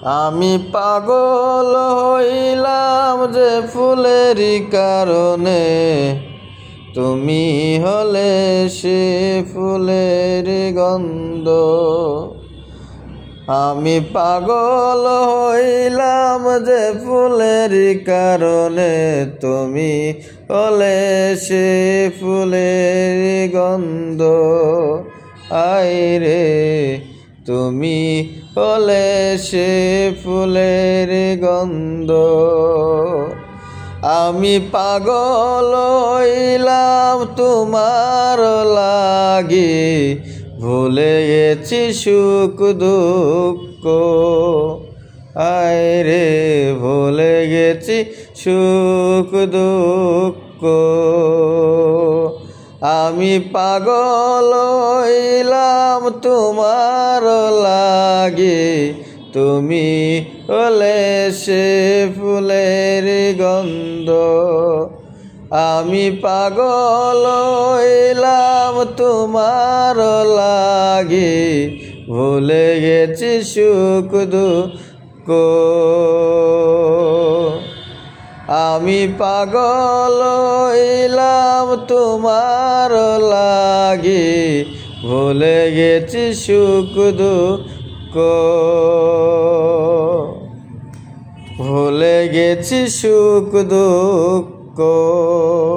আমি পাগল হইলাম যে ফুলেরই কারণে, তুমি হলে সে ফুলের গন্ধ। আমি পাগল হইলাম যে ফুলের কারণে, তুমি হলে সে ফুলের গন্ধ। আইরে তুমি হলে সে ফুলের গন্ধ। আমি পাগল হইলাম তোমার লাগি, ভুলে গেছি সুখ দুঃখ। আইরে ভুলে গেছি সুখ দুঃখ। আমি পাগল হইলাম তোমার লাগি, তুমি হলে সে ফুলের গন্ধ। আমি পাগল হইলাম তোমার লাগি, ভুলে গেছি সুখ দুঃখ। আমি পাগল হইলাম তোমার লাগি, ভুলে গেছি সুখ দুঃখ। ভুলে গেছি সুখ দুঃখ।